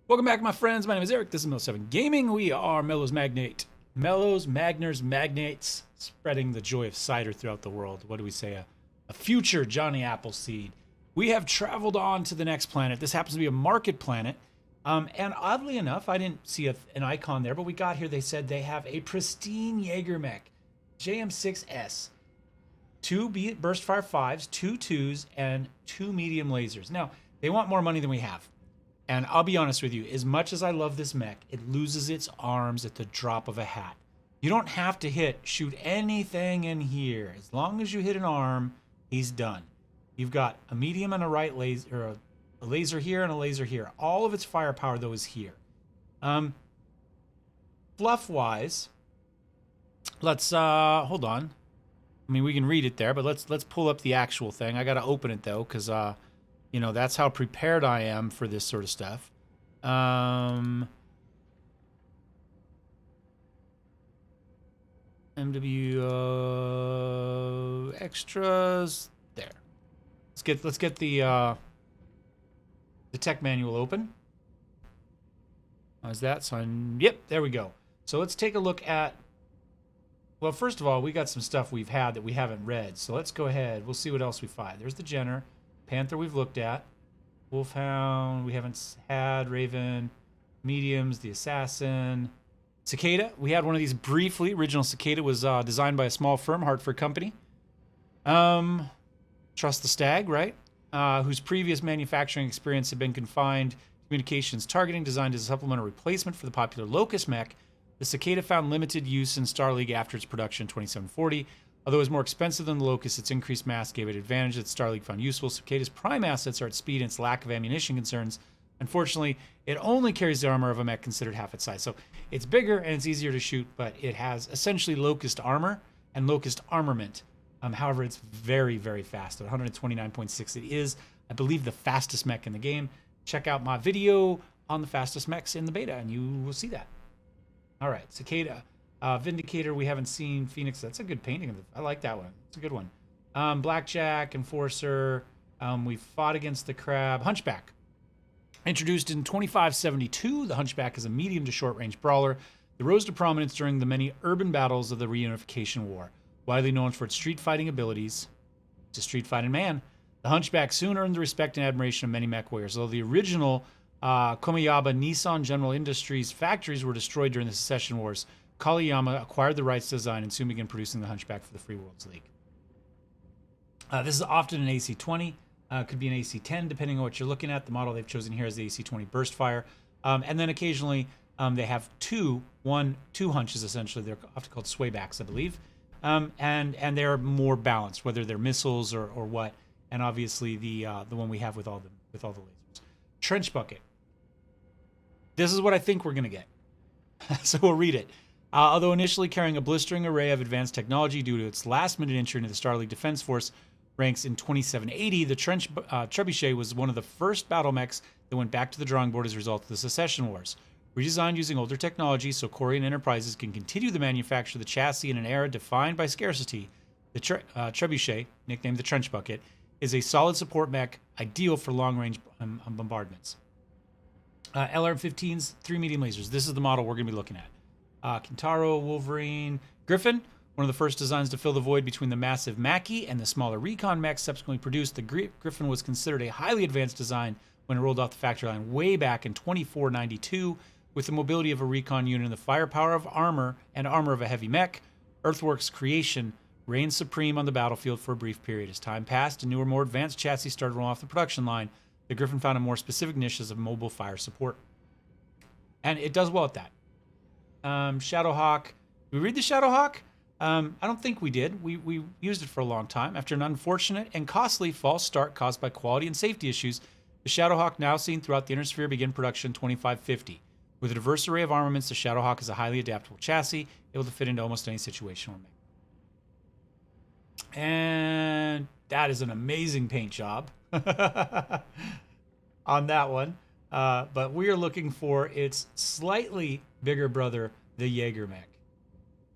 Welcome back, my friends. My name is Eric. This is Mel7 Gaming. We are Mellows Magnate. Mellows, Magners, Magnates, spreading the joy of cider throughout the world. What do we say? A future Johnny Appleseed. We have traveled on to the next planet. This happens to be a market planet. And oddly enough, I didn't see an icon there, but we got here. They said they have a pristine Jaeger mech, JM6S. 2 Burstfire 5s, 2 2s, and 2 medium lasers. Now, they want more money than we have. And I'll be honest with you, as much as I love this mech, it loses its arms at the drop of a hat. You don't have to shoot anything in here. As long as you hit an arm, he's done. You've got a medium and a right laser, or a laser here and a laser here. All of its firepower, though, is here. Fluff-wise, let's, hold on. I mean, we can read it there, but let's pull up the actual thing. I got to open it, though, because, you know, that's how prepared I am for this sort of stuff. MW extras there. Let's get the tech manual open. How's that? So yep, there we go. So let's take a look at. Well, first of all, we got some stuff we've had that we haven't read. So let's go ahead. We'll see what else we find. There's the Jenner. Panther we've looked at. Wolfhound we haven't had. Raven. Mediums. The Assassin. Cicada. We had one of these briefly. Original Cicada was designed by a small firm, Hartford company. Trust the Stag, right? Whose previous manufacturing experience had been confined to communications targeting, designed as a supplemental replacement for the popular Locust mech. The Cicada found limited use in Star League after its production in 2740. Although it was more expensive than the Locust, its increased mass gave it an advantage that Star League found useful. Cicada's prime assets are its speed and its lack of ammunition concerns. Unfortunately, it only carries the armor of a mech considered half its size. So it's bigger and it's easier to shoot, but it has essentially Locust armor and Locust armament. However, it's very, very fast. At 129.6, it is, I believe, the fastest mech in the game. Check out my video on the fastest mechs in the beta, and you will see that. All right, Cicada. Vindicator, we haven't seen. Phoenix, that's a good painting. I like that one. It's a good one. Blackjack, Enforcer. We fought against the Crab. Hunchback. Introduced in 2572, the Hunchback is a medium to short-range brawler that rose to prominence during the many urban battles of the Reunification War. Widely known for its street fighting abilities, it's a street fighting man. The Hunchback soon earned the respect and admiration of many mech warriors. Although the original Komayaba Nissan General Industries factories were destroyed during the Secession Wars, Kawayama acquired the rights to design and soon began producing the Hunchback for the Free Worlds League. This is often an AC-20, could be an AC-10 depending on what you're looking at. The model they've chosen here is the AC-20 Burstfire. And then occasionally they have two hunches essentially. They're often called swaybacks, I believe. And they're more balanced, whether they're missiles or what. And obviously the one we have with all the lasers. Trenchbucket. This is what I think we're gonna get. So we'll read it. Although initially carrying a blistering array of advanced technology due to its last-minute entry into the Star League Defense Force ranks in 2780, the Trebuchet was one of the first battle mechs that went back to the drawing board as a result of the Secession Wars. Redesigned using older technology so Korean enterprises can continue the manufacture of the chassis in an era defined by scarcity, the Trebuchet, nicknamed the Trenchbucket, is a solid support mech ideal for long-range bombardments. LR-15s, 3 medium lasers. This is the model we're going to be looking at. Kintaro, Wolverine, Griffin, one of the first designs to fill the void between the massive Mackie and the smaller Recon mechs subsequently produced. The Griffin was considered a highly advanced design when it rolled off the factory line way back in 2492. With the mobility of a Recon unit and the firepower of armor of a heavy mech, Earthworks' creation reigned supreme on the battlefield for a brief period. As time passed and newer, more advanced chassis started rolling off the production line, the Griffin found a more specific niche as a mobile fire support. And it does well at that. Shadowhawk. Did we read the Shadowhawk? I don't think we did. We used it for a long time. After an unfortunate and costly false start caused by quality and safety issues, the Shadowhawk, now seen throughout the Inner Sphere, began production in 2550. With a diverse array of armaments, the Shadowhawk is a highly adaptable chassis, able to fit into almost any situation or mech. And that is an amazing paint job on that one. But we are looking for its slightly bigger brother, the Jaeger mech.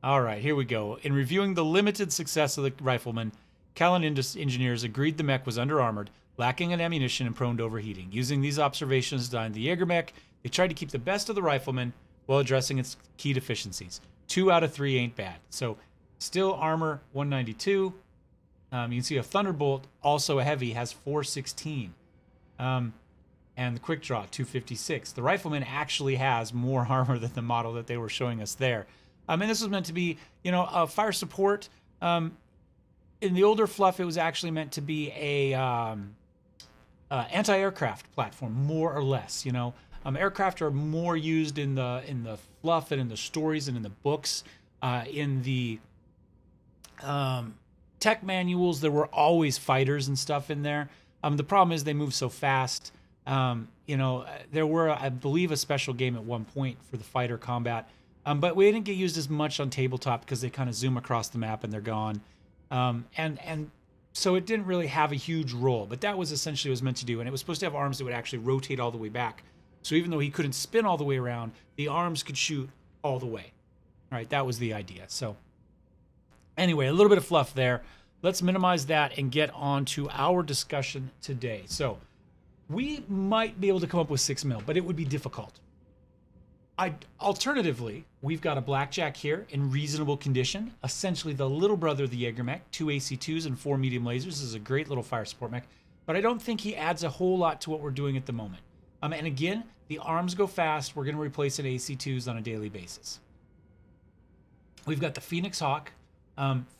All right, here we go. In reviewing the limited success of the Rifleman, Callan engineers agreed the mech was under-armored, lacking in ammunition and prone to overheating. Using these observations designed the Jägermech, they tried to keep the best of the rifleman while addressing its key deficiencies. 2 out of 3 ain't bad. So still armor 192. You can see a Thunderbolt, also a heavy, has 416. And the quick draw 256. The rifleman actually has more armor than the model that they were showing us there. And this was meant to be, you know, a fire support. In the older fluff, it was actually meant to be a anti-aircraft platform, more or less. You know, aircraft are more used in the fluff and in the stories and in the books. In the tech manuals, there were always fighters and stuff in there. The problem is they move so fast. You know, there were, I believe, a special game at one point for the fighter combat, but we didn't get used as much on tabletop because they kind of zoom across the map and they're gone. And so it didn't really have a huge role, but that was essentially what it was meant to do. And it was supposed to have arms that would actually rotate all the way back. So even though he couldn't spin all the way around, the arms could shoot all the way. All right, that was the idea. So anyway, a little bit of fluff there. Let's minimize that and get on to our discussion today. So we might be able to come up with 6 mil, but it would be difficult. Alternatively, we've got a Blackjack here in reasonable condition, essentially the little brother of the Jägermech, 2 AC2s and 4 medium lasers. This is a great little fire support mech, but I don't think he adds a whole lot to what we're doing at the moment. And again, the arms go fast. We're going to replace an AC2s on a daily basis. We've got the Phoenix Hawk,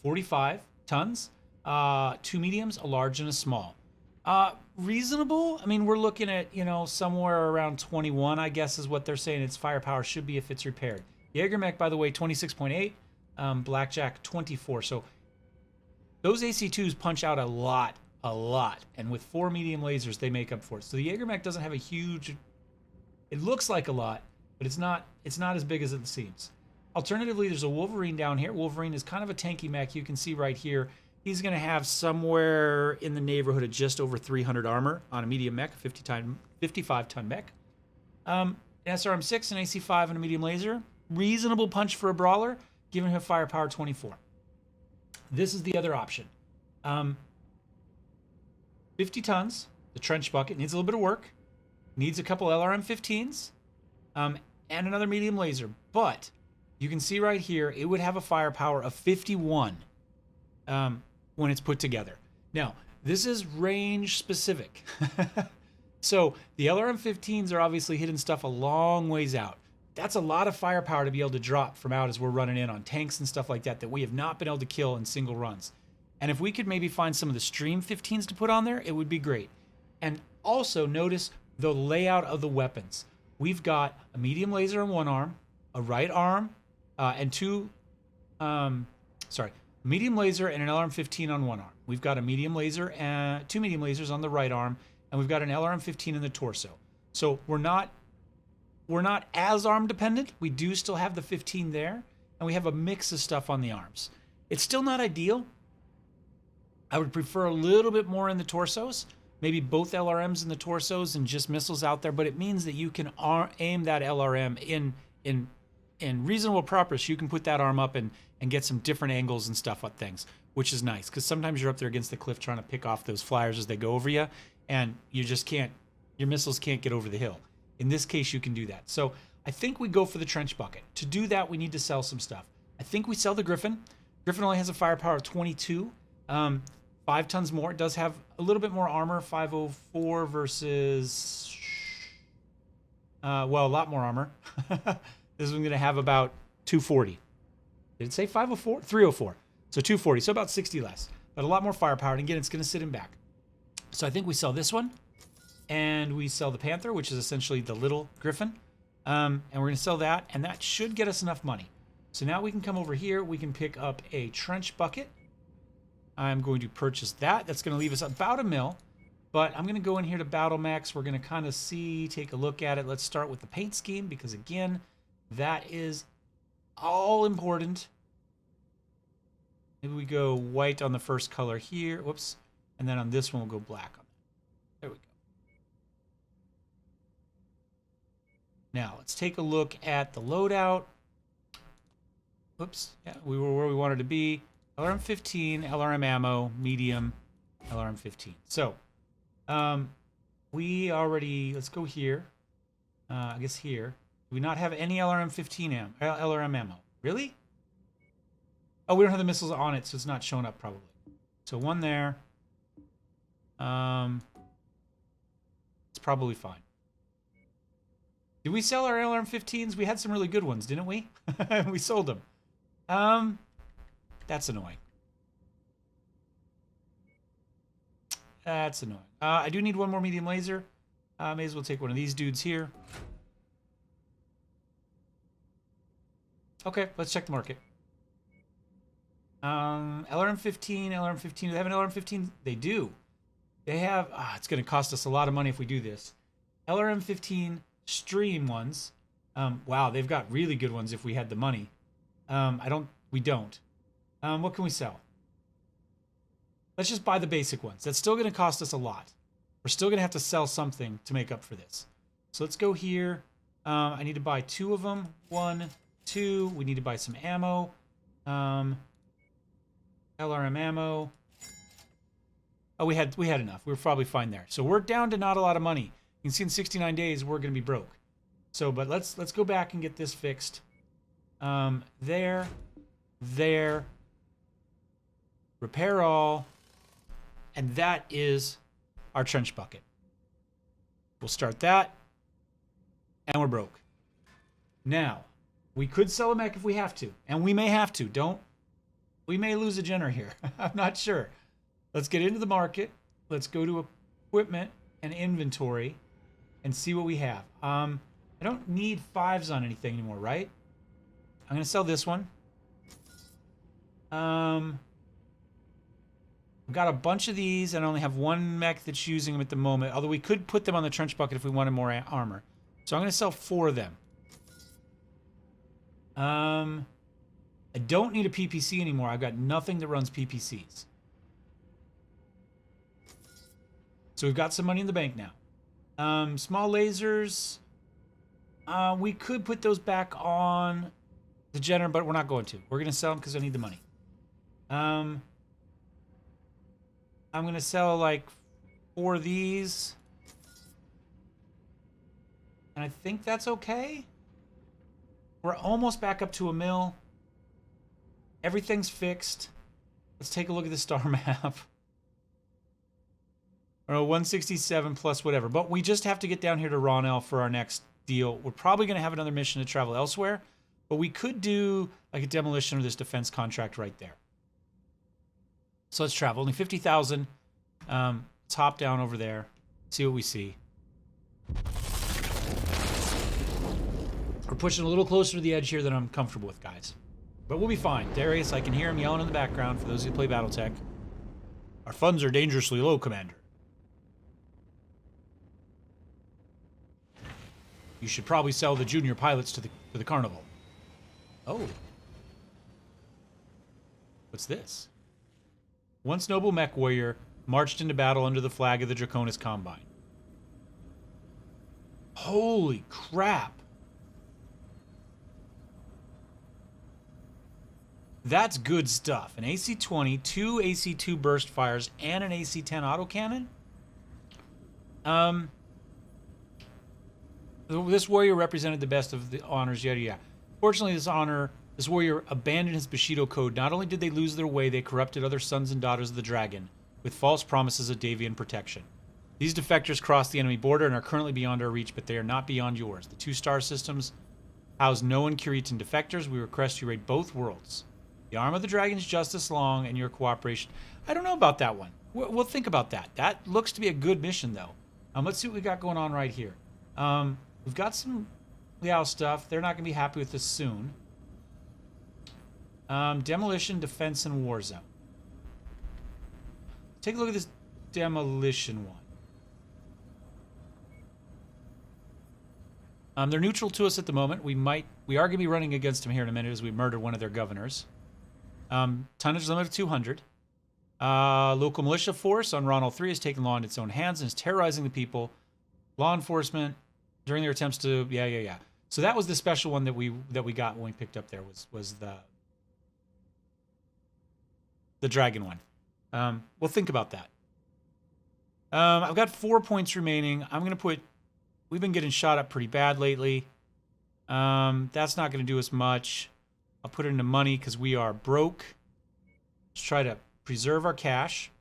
45 tons, 2 mediums, a large and a small. Reasonable. I mean, we're looking at, you know, somewhere around 21, I guess is what they're saying its firepower should be if it's repaired. Jägermech, by the way, 26.8, Blackjack 24. So those AC2s punch out a lot. And with 4 medium lasers, they make up for it. So the Jägermech doesn't have a huge, it looks like a lot, but it's not as big as it seems. Alternatively, there's a Wolverine down here. Wolverine is kind of a tanky mech. You can see right here, he's going to have somewhere in the neighborhood of just over 300 armor on a medium mech, 55-ton mech. An SRM-6, an AC-5, and a medium laser. Reasonable punch for a brawler, giving him firepower 24. This is the other option. 50 tons, the Trenchbucket, needs a little bit of work. Needs a couple LRM-15s and another medium laser. But you can see right here, it would have a firepower of 51. When it's put together. Now, this is range specific. So the LRM-15s are obviously hitting stuff a long ways out. That's a lot of firepower to be able to drop from out as we're running in on tanks and stuff like that that we have not been able to kill in single runs. And if we could maybe find some of the Stream 15s to put on there, it would be great. And also notice the layout of the weapons. We've got a medium laser on one arm, a right arm, and medium laser and an LRM-15 on one arm. We've got a medium laser and 2 medium lasers on the right arm, and we've got an LRM-15 in the torso. So we're not as arm dependent. We do still have the 15 there, and we have a mix of stuff on the arms. It's still not ideal. I would prefer a little bit more in the torsos, maybe both LRMs in the torsos and just missiles out there, but it means that you can aim that LRM in reasonable purpose. You can put that arm up and get some different angles and stuff on things, which is nice because sometimes you're up there against the cliff trying to pick off those flyers as they go over you, and you just can't, your missiles can't get over the hill. In this case, you can do that. So I think we go for the Trenchbucket. To do that, we need to sell some stuff. I think we sell the Griffin. Griffin only has a firepower of 22, 5 tons more. It does have a little bit more armor, 504 versus, well, a lot more armor. This is going to have about 240. Did it say 504? 304. So 240. So about 60 less. But a lot more firepower. And again, it's going to sit in back. So I think we sell this one. And we sell the Panther, which is essentially the little Griffin. And we're going to sell that. And that should get us enough money. So now we can come over here. We can pick up a Trenchbucket. I'm going to purchase that. That's going to leave us about $1 mil. But I'm going to go in here to Battle Max. We're going to kind of take a look at it. Let's start with the paint scheme because, again, that is all important. Maybe we go white on the first color here. Whoops. And then on this one, we'll go black on that. There we go. Now, let's take a look at the loadout. Whoops. Yeah, we were where we wanted to be. LRM-15, LRM ammo, medium, LRM-15. So, We already, let's go here. I guess here. Do we not have any LRM ammo? Really? Oh, we don't have the missiles on it, so it's not showing up probably. So one there. It's probably fine. Did we sell our LRM-15s? We had some really good ones, didn't we? We sold them. That's annoying. That's annoying. I do need one more medium laser. May as well take one of these dudes here. Okay, let's check the market. LRM-15, LRM-15. Do they have an LRM-15? They do. They have... it's going to cost us a lot of money if we do this. LRM-15 stream ones. Wow, they've got really good ones if we had the money. We don't. What can we sell? Let's just buy the basic ones. That's still going to cost us a lot. We're still going to have to sell something to make up for this. So let's go here. I need to buy 2 of them. 1, 2. We need to buy some ammo. LRM ammo. Oh, we had enough. We were probably fine there. So we're down to not a lot of money. You can see in 69 days we're going to be broke. So, but let's go back and get this fixed. There. Repair all. And that is our trench bucket. We'll start that. And we're broke. Now, we could sell a mech if we have to. And we may have to. We may lose a generator here. I'm not sure. Let's get into the market. Let's go to equipment and inventory and see what we have. I don't need 5s on anything anymore, right? I'm going to sell this one. I've got a bunch of these, and I only have one mech that's using them at the moment. Although we could put them on the trench bucket if we wanted more armor. So I'm going to sell 4 of them. I don't need a PPC anymore. I've got nothing that runs PPCs. So we've got some money in the bank now. Small lasers. We could put those back on the generator, but we're not going to. We're going to sell them because I need the money. I'm going to sell like 4 of these. And I think that's okay. We're almost back up to a mill. Everything's fixed. Let's take a look at the star map. Or 167 plus whatever. But we just have to get down here to Ronell for our next deal. We're probably going to have another mission to travel elsewhere. But we could do like a demolition or this defense contract right there. So let's travel. Only 50,000. Let's hop down over there. See what we see. We're pushing a little closer to the edge here than I'm comfortable with, guys. But we'll be fine. Darius, I can hear him yelling in the background for those who play Battletech. Our funds are dangerously low, Commander. You should probably sell the junior pilots to the carnival. Oh. What's this? Once noble mech warrior marched into battle under the flag of the Draconis Combine. Holy crap. That's good stuff. An AC-20, 2 AC-2 burst fires, and an AC-10 autocannon? This warrior represented the best of the honors, yeah. Fortunately, this warrior abandoned his Bushido code. Not only did they lose their way, they corrupted other sons and daughters of the dragon with false promises of Davion protection. These defectors crossed the enemy border and are currently beyond our reach, but they are not beyond yours. The 2-star systems house known Curitan defectors. We request you raid both worlds. The arm of the dragon's justice long and your cooperation. I don't know about that one. We'll think about that. That looks to be a good mission, though. Let's see what we got going on right here. We've got some Liao stuff. They're not going to be happy with this soon. Demolition, defense, and war zone. Take a look at this demolition one. They're neutral to us at the moment. We are going to be running against them here in a minute as we murder one of their governors. Tonnage limit of 200. Local militia force on Ronald 3 has taken law in its own hands and is terrorizing the people. Law enforcement during their attempts to yeah. So that was the special one that we got when we picked up there was the dragon one. We'll think about that. I've got 4 points remaining. I'm going to put... We've been getting shot up pretty bad lately. That's not going to do us much. I'll put it into money because we are broke. Let's try to preserve our cash.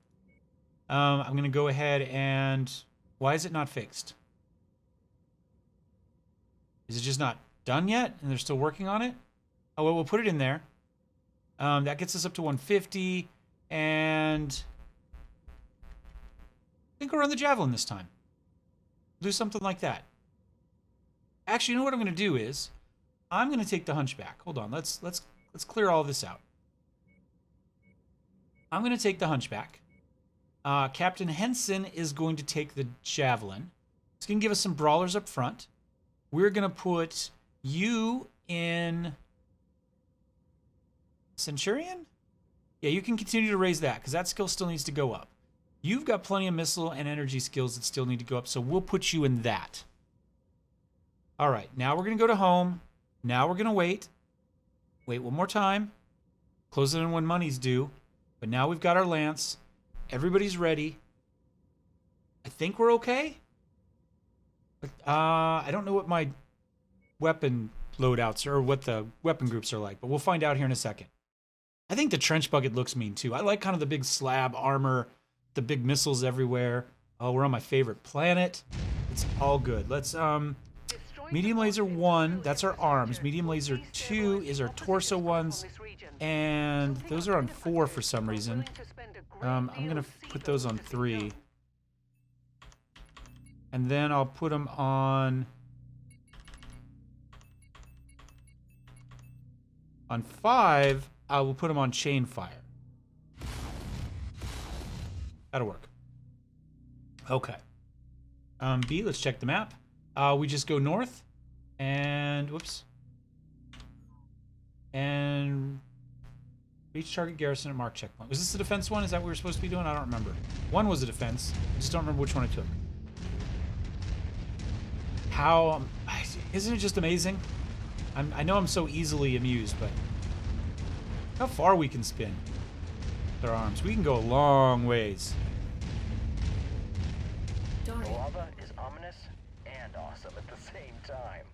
I'm going to go ahead and... Why is it not fixed? Is it just not done yet? And they're still working on it? Oh, well, we'll put it in there. That gets us up to 150. And... I think we'll run the Javelin this time. Do something like that. Actually, you know what I'm going to do is... I'm going to take the Hunchback. Hold on. Let's clear all this out. I'm going to take the Hunchback. Captain Henson is going to take the Javelin. It's going to give us some brawlers up front. We're going to put you in Centurion? Yeah, you can continue to raise that because that skill still needs to go up. You've got plenty of missile and energy skills that still need to go up, so we'll put you in that. All right, now we're going to go to home. Now we're going to wait. Wait one more time. Close it in when money's due. But now we've got our lance. Everybody's ready. I think we're okay. I don't know what my weapon loadouts are, or what the weapon groups are like, but we'll find out here in a second. I think the Trenchbucket looks mean too. I like kind of the big slab armor, the big missiles everywhere. Oh, we're on my favorite planet. It's all good. Let's medium laser 1, that's our arms. Medium laser 2 is our torso ones, and those are on 4 for some reason. I'm gonna put those on 3. And then I'll put them on 5. I will put them on chain fire. That'll work. Okay. B, let's check the map. We just go north and whoops. And reach target garrison at mark checkpoint. Was this the defense one? Is that what we were supposed to be doing? I don't remember. One was a defense. I just don't remember which one I took. How... isn't it just amazing? I know I'm so easily amused, but... how far we can spin with our arms. We can go a long ways. The lava is ominous and awesome at the same time.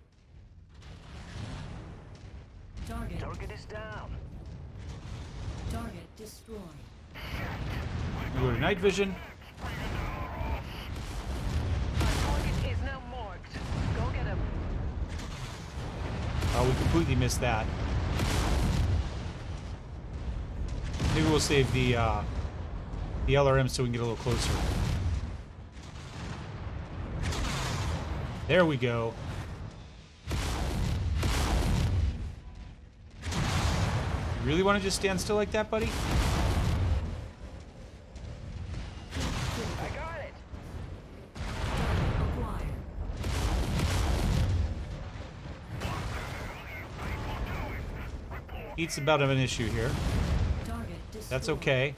Target is down. Target destroyed. We go to night vision. Target is now marked. Go get him. Oh, we completely missed that. Maybe we'll save the LRM so we can get a little closer. There we go. You really want to just stand still like that, buddy? I got it. Heat's about of an issue here. That's okay.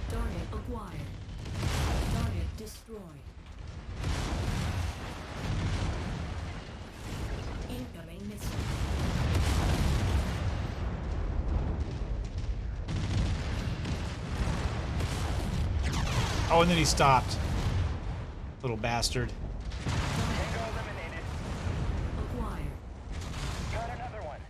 Target acquired. Target destroyed. Incoming missile. Oh, and then he stopped. Little bastard. Tango eliminated. Acquired. Got another one.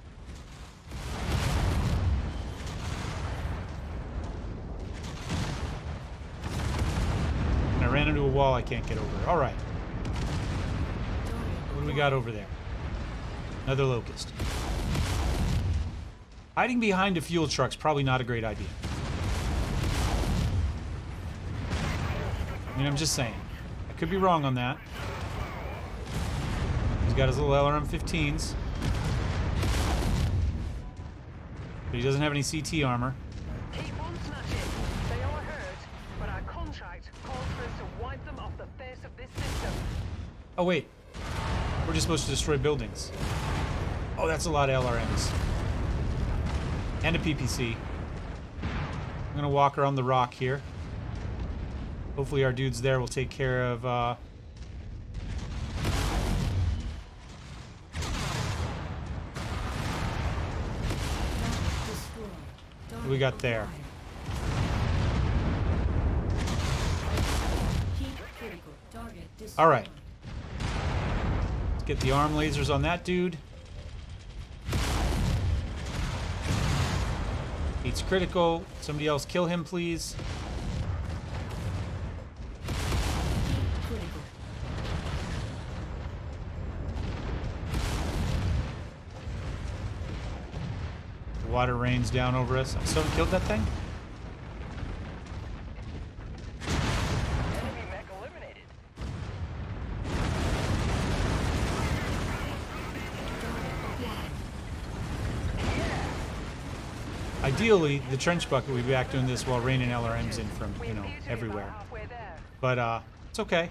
And I ran into a wall I can't get over. All right. What do we got over there? Another locust. Hiding behind a fuel truck's probably not a great idea. I mean, I'm just saying. I could be wrong on that. He's got his little LRM-15s. But he doesn't have any CT armor. Keep on snatching. They are hurt, but our contract calls for us to wipe them off the face of this system. Oh, wait. We're just supposed to destroy buildings. Oh, that's a lot of LRMs. And a PPC. I'm gonna walk around the rock here. Hopefully our dudes there will take care of, what do we got there? Heat destroyed. All right. Let's get the arm lasers on that dude. He's critical. Somebody else kill him, please. Critical. The water rains down over us. Someone killed that thing? Enemy mech eliminated. Ideally, the Trenchbucket would be back doing this while raining LRMs in from, We you know, appear to be everywhere. about halfway there. But, it's okay.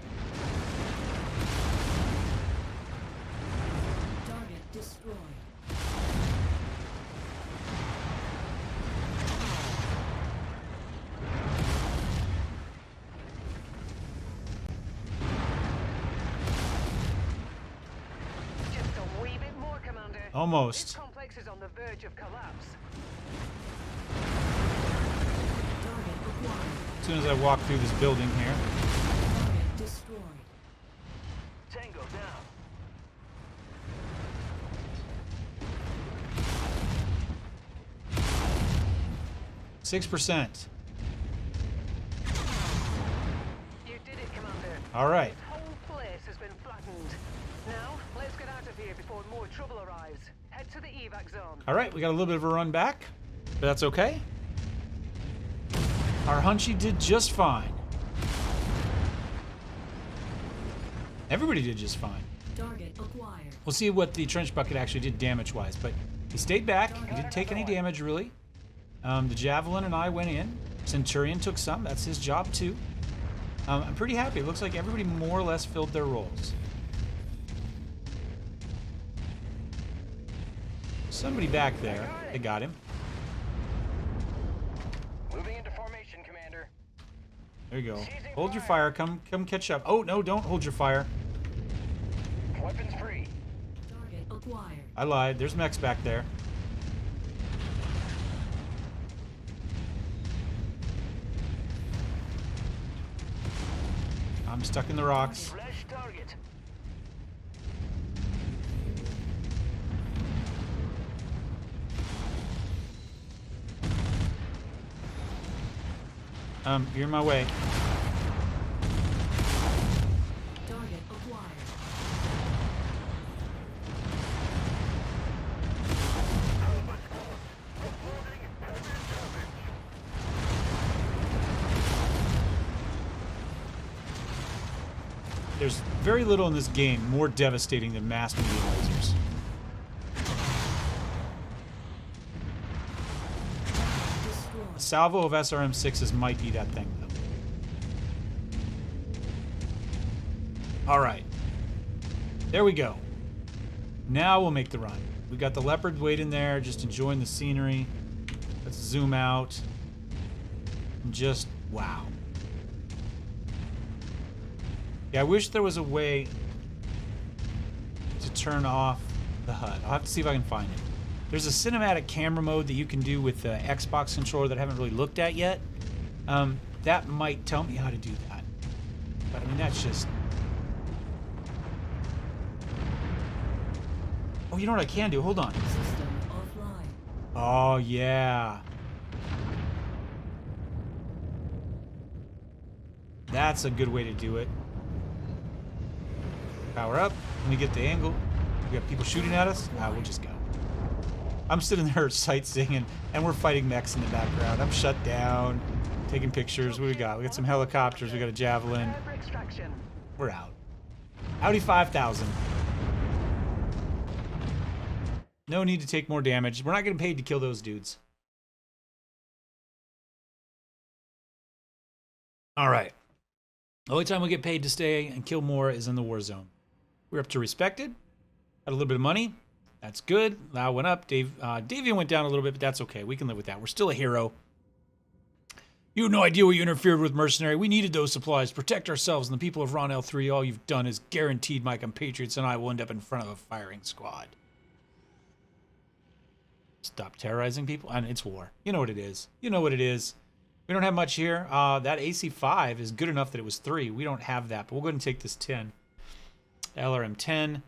Target destroyed. Just a wee bit more, Commander. This Almost. complex is on the verge of collapse. Target acquired. As soon as I walk through this building here. Target destroyed. Tango down. You 6%. did it, Commander. All right. This whole place has been flattened. Now, let's get out of here before more trouble arrives. Head to the evac zone. All right, we got a little bit of a run back, but that's okay. Our Hunchy did just fine. Everybody did just fine. Target acquired. We'll see what the Trenchbucket actually did damage-wise, but he stayed back. He didn't take any damage, really. The Javelin and I went in. Centurion took some. That's his job, too. I'm pretty happy. It looks like everybody more or less filled their roles. Somebody back there. They got him. Moving into formation, Commander. There you go. Hold your fire. Come catch up. Oh, no, don't hold your fire. Weapons free. Target acquired. I lied. There's mechs back there. I'm stuck in the rocks. Flash target. You're in my way. Target acquired. There's very little in this game more devastating than mass medium lasers. Destroyed. A salvo of SRM6s might be that thing, though. All right. There we go. Now we'll make the run. We got the Leopard waiting there, just enjoying the scenery. Let's zoom out. And just, wow. Yeah, I wish there was a way to turn off the HUD. I'll have to see if I can find it. There's a cinematic camera mode that you can do with the Xbox controller that I haven't really looked at yet. That might tell me how to do that. But I mean, that's just... Oh, you know what I can do? Hold on. System offline. Oh, yeah. That's a good way to do it. Power up. Let me get the angle. We got people shooting at us. We'll just go. I'm sitting there sightseeing, and we're fighting mechs in the background. I'm shut down, taking pictures. What do we got? We got some helicopters. We got a Javelin. Prepare for extraction. We're out. Audi 5000. No need to take more damage. We're not getting paid to kill those dudes. All right. The only time we get paid to stay and kill more is in the war zone. We're up to respected. Got a little bit of money. That's good. Liao went up. Davion went down a little bit, but that's okay. We can live with that. We're still a hero. You have no idea what you interfered with, mercenary. We needed those supplies to protect ourselves and the people of Ron L3. All you've done is guaranteed my compatriots and I will end up in front of a firing squad. Stop terrorizing people. And it's war. You know what it is. You know what it is. We don't have much here. That AC5 is good enough that it was 3. We don't have that, but we'll go ahead and take this 10. LRM 10.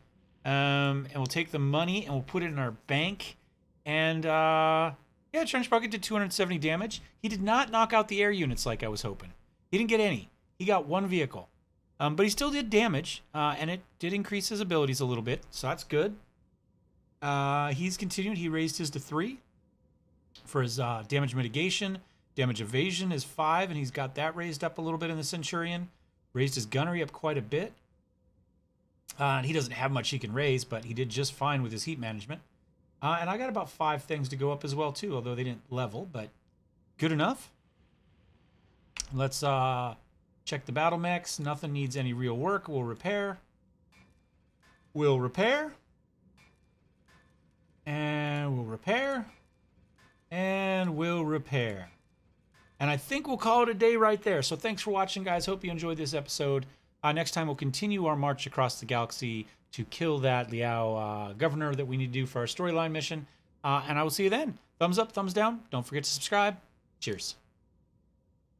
And we'll take the money and we'll put it in our bank. And yeah, Trenchbucket did 270 damage. He did not knock out the air units like I was hoping. He didn't get any. He got 1 vehicle. But he still did damage, and it did increase his abilities a little bit, so that's good. He's continued. He raised his to 3 for his damage mitigation. Damage evasion is 5, and he's got that raised up a little bit in the Centurion. Raised his gunnery up quite a bit. And he doesn't have much he can raise, but he did just fine with his heat management. And I got about 5 things to go up as well, too, although they didn't level, but good enough. Let's check the battle mechs. Nothing needs any real work. We'll repair. We'll repair. And we'll repair. And we'll repair. And I think we'll call it a day right there. So thanks for watching, guys. Hope you enjoyed this episode. Next time, we'll continue our march across the galaxy to kill that Liao governor that we need to do for our storyline mission. And I will see you then. Thumbs up, thumbs down. Don't forget to subscribe. Cheers.